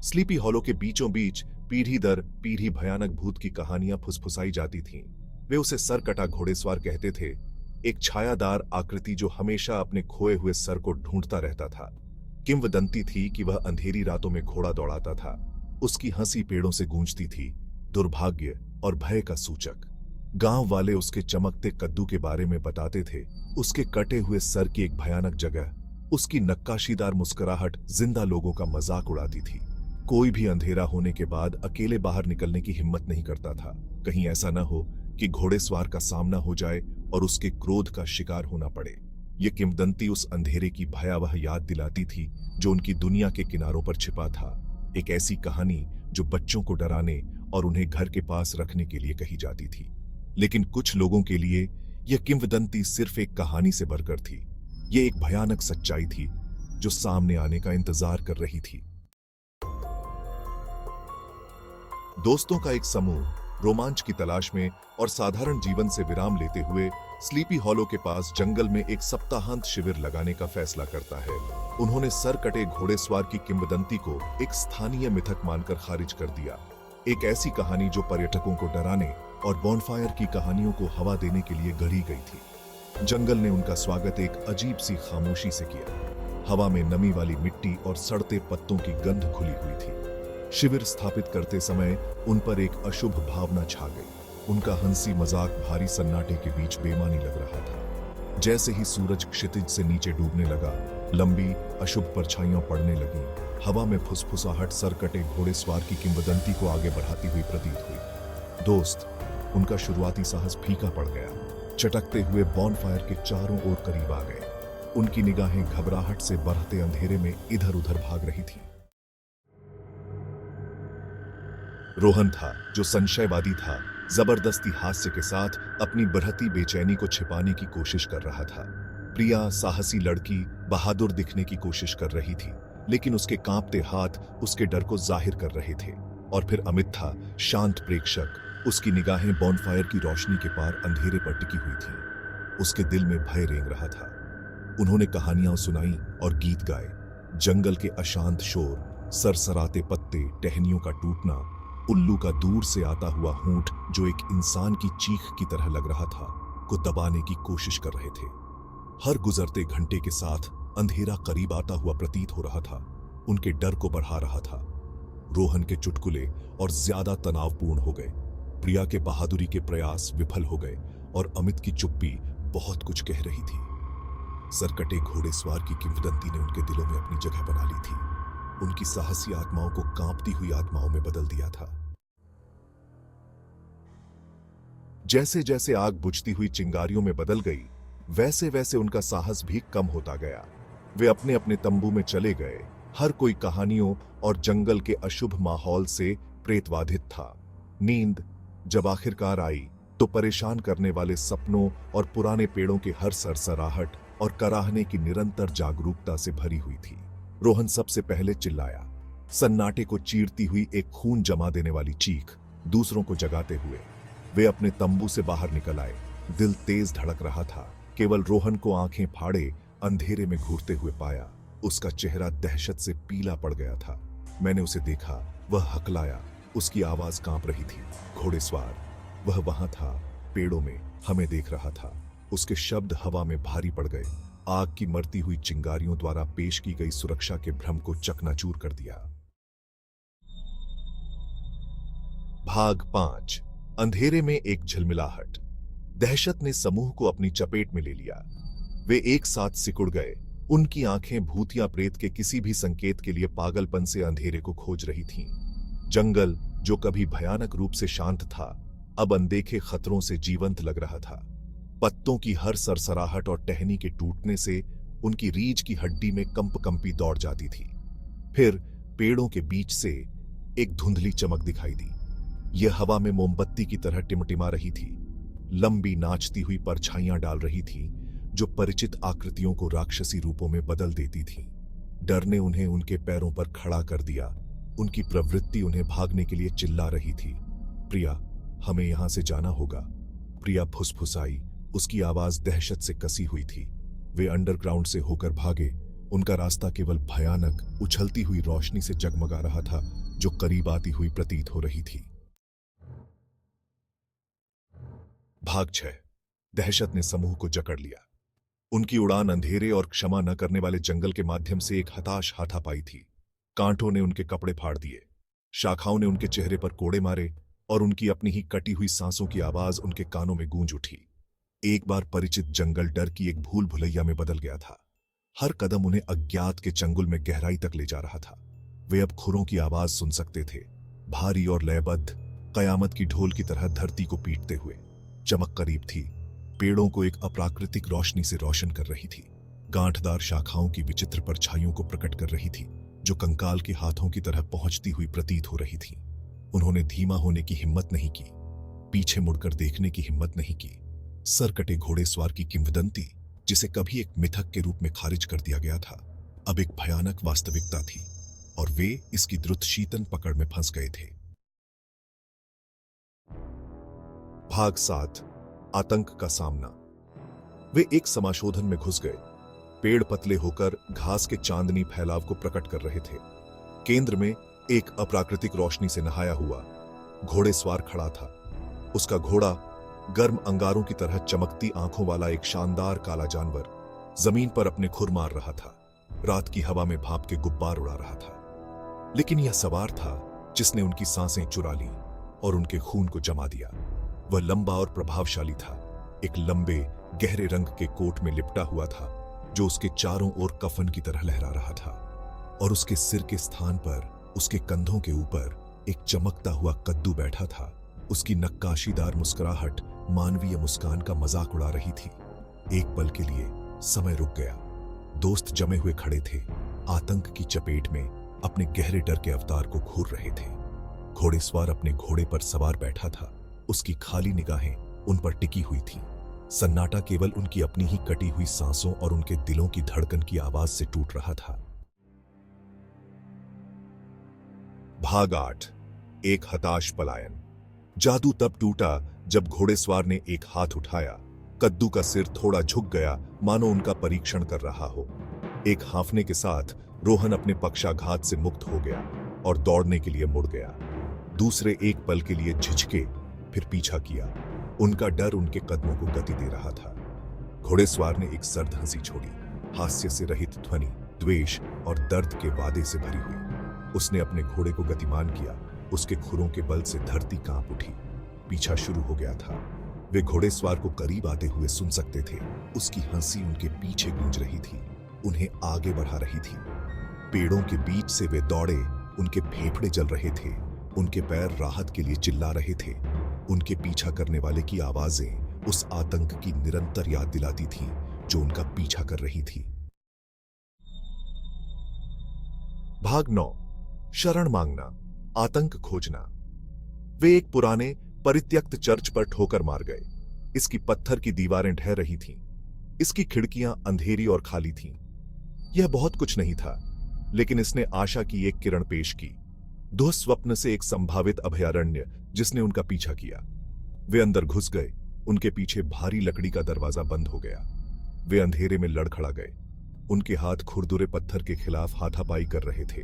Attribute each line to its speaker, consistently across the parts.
Speaker 1: Sleepy hollow के बीचों बीच पीढ़ी दर पीढ़ी भयानक भूत की कहानियां फुसफुसाई जाती थीं। वे उसे सरकटा घोड़ेसवार कहते थे, एक छायादार आकृति जो हमेशा अपने खोए हुए सर को ढूंढता रहता था। किंवदंती थी कि वह अंधेरी रातों में घोड़ा दौड़ाता था। उसकी हंसी पेड़ों से गूंजती थी, दुर्भाग्य और भय का सूचक। गांव वाले उसके चमकते कद्दू के बारे में बताते थे, उसके कटे हुए सर की एक भयानक जगह। उसकी नक्काशीदार मुस्कुराहट जिंदा लोगों का मजाक उड़ाती थी। कोई भी अंधेरा होने के बाद अकेले बाहर निकलने की हिम्मत नहीं करता था, कहीं ऐसा न हो कि घोड़ेसवार का सामना हो जाए और उसके क्रोध का शिकार होना पड़े। ये किंवदंती उस अंधेरे की भयावह याद दिलाती थी जो उनकी दुनिया के किनारों पर छिपा था। एक ऐसी कहानी जो बच्चों को डराने और उन्हें घर के पास रखने के लिए कही जाती थी। लेकिन कुछ लोगों के लिए यह किंवदंती सिर्फ एक कहानी से बढ़कर थी। ये एक भयानक सच्चाई थी जो सामने आने का इंतजार कर रही थी। दोस्तों का एक समूह रोमांच की तलाश में और साधारण जीवन से विराम लेते हुए स्लीपी हॉलो के पास जंगल में एक सप्ताहांत शिविर लगाने का फैसला करता है। उन्होंने सर कटे घोड़ेसवार की किंवदंती को एक स्थानीय मिथक मानकर खारिज कर दिया, एक ऐसी कहानी जो पर्यटकों को डराने और बॉनफायर की कहानियों को हवा देने के लिए गढ़ी गई थी। जंगल ने उनका स्वागत एक अजीब सी खामोशी से किया। हवा में नमी वाली मिट्टी और सड़ते पत्तों की गंध खुली हुई थी। शिविर स्थापित करते समय उन पर एक अशुभ भावना छा गई। उनका हंसी मजाक भारी सन्नाटे के बीच बेमानी लग रहा था। जैसे ही सूरज क्षितिज से नीचे डूबने लगा, लंबी अशुभ परछाइयां पड़ने लगीं। हवा में फुसफुसाहट सरकटे घोड़ेसवार की किंवदंती को आगे बढ़ाती हुई प्रतीत हुई। दोस्त, उनका शुरुआती साहस फीका पड़ गया। चटकते हुए बॉनफायर के चारों ओर करीब आ गए। उनकी निगाहें घबराहट से बढ़ते अंधेरे में इधर उधर भाग रही थी। रोहन था, जो संशयवादी था, जबरदस्ती हास्य के साथ अपनी बढ़ती बेचैनी को छिपाने की कोशिश कर रहा था। प्रिया साहसी लड़की बहादुर दिखने की कोशिश कर रही थी, लेकिन उसके कांपते हाथ उसके डर को जाहिर कर रहे थे। और फिर अमित था, शांत प्रेक्षक। उसकी निगाहें बॉनफायर की रोशनी के पार अंधेरे पर टिकी हुई थीं। उसके दिल में भय रेंग रहा था। उन्होंने कहानियां सुनाई और गीत गाए। जंगल के अशांत शोर, सरसराते पत्ते, टहनियों का टूटना, उल्लू का दूर से आता हुआ होंठ जो एक इंसान की चीख की तरह लग रहा था, को दबाने की कोशिश कर रहे थे। हर गुजरते घंटे के साथ अंधेरा करीब आता हुआ प्रतीत हो रहा था, उनके डर को बढ़ा रहा था। रोहन के चुटकुले और ज्यादा तनावपूर्ण हो गए। प्रिया के बहादुरी के प्रयास विफल हो गए और अमित की चुप्पी बहुत कुछ कह रही थी। सरकटे घोड़ेसवार की किंवदंती ने उनके दिलों में अपनी जगह बना ली थी। उनकी साहसी आत्माओं को कांपती हुई आत्माओं में बदल दिया था। जैसे जैसे आग बुझती हुई चिंगारियों में बदल गई, वैसे वैसे उनका साहस भी कम होता गया। वे अपने अपने तंबू में चले गए। हर कोई कहानियों और जंगल के अशुभ माहौल से प्रेतवाधित था। नींद जब आखिरकार आई तो परेशान करने वाले सपनों और पुराने पेड़ों के हर सरसराहट और कराहने की निरंतर जागरूकता से भरी हुई थी। रोहन सबसे पहले चिल्लाया, सन्नाटे को चीरती हुई एक खून जमा देने वाली चीख, दूसरों को जगाते हुए। वे अपने तंबू से बाहर निकल आए। दिल तेज धड़क रहा था। केवल रोहन को आंखें फाड़े अंधेरे में घूरते हुए पाया। उसका चेहरा दहशत से पीला पड़ गया था। मैंने उसे देखा, वह हकलाया, उसकी आवाज कांप रही थी। घोड़ेसवार, वह वहां था, पेड़ों में, हमें देख रहा था। उसके शब्द हवा में भारी पड़ गए। आग की मरती हुई चिंगारियों द्वारा पेश की गई सुरक्षा के भ्रम को चकनाचूर कर दिया। भाग 5। अंधेरे में एक झिलमिलाहट। दहशत ने समूह को अपनी चपेट में ले लिया। वे एक साथ सिकुड़ गए। उनकी आंखें भूतिया प्रेत के किसी भी संकेत के लिए पागलपन से अंधेरे को खोज रही थीं। जंगल, जो कभी भयानक रूप से शांत था, अब अनदेखे खतरों से जीवंत लग रहा था। पत्तों की हर सरसराहट और टहनी के टूटने से उनकी रीढ़ की हड्डी में कंपकंपी दौड़ जाती थी। फिर पेड़ों के बीच से एक धुंधली चमक दिखाई दी। यह हवा में मोमबत्ती की तरह टिमटिमा रही थी। लंबी नाचती हुई परछाइयां डाल रही थी जो परिचित आकृतियों को राक्षसी रूपों में बदल देती थीं। डर ने उन्हें उनके पैरों पर खड़ा कर दिया। उनकी प्रवृत्ति उन्हें भागने के लिए चिल्ला रही थी। प्रिया, हमें यहां से जाना होगा। प्रिया फुसफुसाई। उसकी आवाज दहशत से कसी हुई थी। वे अंडरग्राउंड से होकर भागे उनका रास्ता केवल भयानक उछलती हुई रोशनी से जगमगा रहा था जो करीब आती हुई प्रतीत हो रही थी। भाग 6। दहशत ने समूह को जकड़ लिया। उनकी उड़ान अंधेरे और क्षमा न करने वाले जंगल के माध्यम से एक हताश हाथापाई थी। कांटों ने उनके कपड़े फाड़ दिए, शाखाओं ने उनके चेहरे पर कोड़े मारे और उनकी अपनी ही कटी हुई सांसों की आवाज उनके कानों में गूंज उठी। एक बार परिचित जंगल डर की एक भूल भुलैया में बदल गया था। हर कदम उन्हें अज्ञात के चंगुल में गहराई तक ले जा रहा था। वे अब खुरों की आवाज सुन सकते थे, भारी और लयबद्ध, कयामत की ढोल की तरह धरती को पीटते हुए। चमक करीब थी, पेड़ों को एक अप्राकृतिक रोशनी से रोशन कर रही थी। गांठदार शाखाओं की विचित्र परछाइयों को प्रकट कर रही थी जो कंकाल के हाथों की तरह पहुंचती हुई प्रतीत हो रही थी। उन्होंने धीमा होने की हिम्मत नहीं की, पीछे मुड़कर देखने की हिम्मत नहीं की। सरकटे घोड़ेसवार की किंवदंती, जिसे कभी एक मिथक के रूप में खारिज कर दिया गया था, अब एक भयानक वास्तविकता थी और वे इसकी द्रुत शीतन पकड़ में फंस गए थे। भाग 7। आतंक का सामना। वे एक समाशोधन में घुस गए। पेड़ पतले होकर घास के चांदनी फैलाव को प्रकट कर रहे थे। केंद्र में एक अप्राकृतिक रोशनी से नहाया हुआ घोड़ेसवार खड़ा था। उसका घोड़ा गर्म अंगारों की तरह चमकती आंखों वाला एक शानदार काला जानवर जमीन पर अपने खुर मार रहा था, रात की हवा में भाप के गुब्बार उड़ा रहा था। लेकिन यह सवार था जिसने उनकी सांसें चुरा ली और उनके खून को जमा दिया। वह लंबा और प्रभावशाली था, एक लंबे गहरे रंग के कोट में लिपटा हुआ था जो उसके चारों ओर कफन की तरह लहरा रहा था, और उसके सिर के स्थान पर, उसके कंधों के ऊपर एक चमकता हुआ कद्दू बैठा था। उसकी नक्काशीदार मुस्कुराहट मानवीय मुस्कान का मजाक उड़ा रही थी। एक पल के लिए समय रुक गया। दोस्त जमे हुए खड़े थे, आतंक की चपेट में अपने गहरे डर के अवतार को घूर रहे थे। घोड़ेसवार अपने घोड़े पर सवार बैठा था, उसकी खाली निगाहें उन पर टिकी हुई थीं। सन्नाटा केवल उनकी अपनी ही कटी हुई सांसों और उनके दिलों की धड़कन की आवाज से टूट रहा था। भाग 8। एक हताश पलायन। जादू तब टूटा जब घोड़ेसवार ने एक हाथ उठाया। कद्दू का सिर थोड़ा झुक गया, मानो उनका परीक्षण कर रहा हो। एक हांफने के साथ रोहन अपने पक्षाघात से मुक्त हो गया और दौड़ने के लिए मुड़ गया। दूसरे एक पल के लिए झिझके, फिर पीछा किया। उनका डर उनके कदमों को गति दे रहा था। घोड़ेसवार ने एक सर्द हंसी छोड़ी, हास्य से रहित ध्वनि, द्वेष और दर्द के वादे से भरी हुई। उसने अपने घोड़े को गतिमान किया। उसके खुरों के बल से धरती कांप उठी। पीछा शुरू हो गया था। वे घोड़ेसवार को करीब आते हुए सुन सकते थे। उसकी हंसी उनके पीछे गूंज रही थी, उन्हें आगे बढ़ा रही थी। पेड़ों के बीच से वे दौड़े, उनके फेफड़े जल रहे थे, उनके पैर राहत के लिए चिल्ला रहे थे। उनके पीछा करने वाले की आवाजें उस आतंक की निरंतर याद दिलाती थीं जो उनका पीछा कर रही थी। भाग 9। शरण मांगना, आतंक खोजना। वे एक पुराने परित्यक्त चर्च पर ठोकर मार गए। इसकी पत्थर की दीवारें ढह रही थीं, इसकी खिड़कियां अंधेरी और खाली थीं। यह बहुत कुछ नहीं था, लेकिन इसने आशा की एक किरण पेश की, दुःस्वप्न से एक संभावित अभयारण्य जिसने उनका पीछा किया। वे अंदर घुस गए। उनके पीछे भारी लकड़ी का दरवाजा बंद हो गया। वे अंधेरे में लड़खड़ा गए। उनके हाथ खुरदुरे पत्थर के खिलाफ हाथापाई कर रहे थे।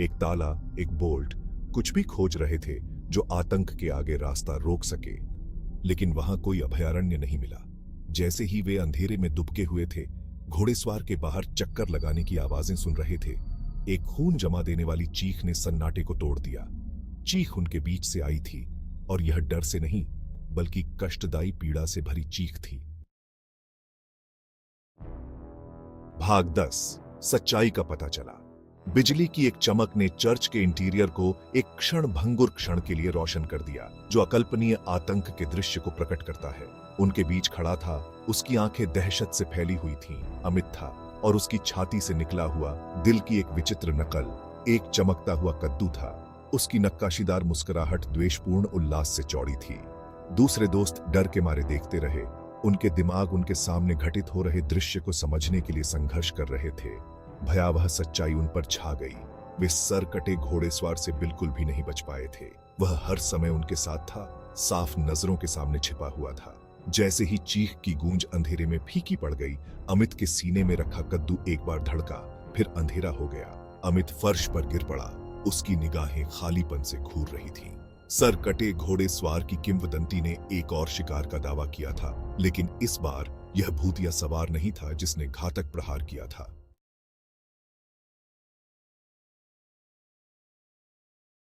Speaker 1: एक ताला, एक बोल्ट, कुछ भी खोज रहे थे जो आतंक के आगे रास्ता रोक सके। लेकिन वहां कोई अभयारण्य नहीं मिला। जैसे ही वे अंधेरे में दुबके हुए थे, घोड़ेसवार के बाहर चक्कर लगाने की आवाजें सुन रहे थे। एक खून जमा देने वाली चीख ने सन्नाटे को तोड़ दिया। चीख उनके बीच से आई थी और यह डर से नहीं बल्कि कष्टदायी पीड़ा से भरी चीख थी। भाग 10। सच्चाई का पता चला। बिजली की एक चमक ने चर्च के इंटीरियर को एक क्षण भंगुर क्षण के लिए रोशन कर दिया, जो अकल्पनीय आतंक के दृश्य को प्रकट करता है। उनके बीच खड़ा था, उसकी आंखें दहशत से फैली हुई थीं, अमित था, और उसकी छाती से निकला हुआ दिल की एक विचित्र नकल एक चमकता हुआ कद्दू था। उसकी नक्काशीदार मुस्कुराहट द्वेषपूर्ण उल्लास से चौड़ी थी। दूसरे दोस्त डर के मारे देखते रहे। उनके दिमाग उनके सामने घटित हो रहे दृश्य को समझने के लिए संघर्ष कर रहे थे। भयावह सच्चाई उन पर छा गई। वे सर कटे घोड़ेसवार से बिल्कुल भी नहीं बच पाए थे। वह हर समय उनके साथ था, साफ नजरों के सामने छिपा हुआ था। जैसे ही चीख की गूंज अंधेरे में फीकी पड़ गई, अमित के सीने में रखा कद्दू एक बार धड़का, फिर अंधेरा हो गया। अमित फर्श पर गिर पड़ा। उसकी निगाहें खालीपन से घूर रही थीं। सर कटे घोड़े सवार की किंवदंती ने एक और शिकार का दावा किया था, लेकिन इस बार यह भूतिया सवार नहीं था जिसने घातक प्रहार किया था।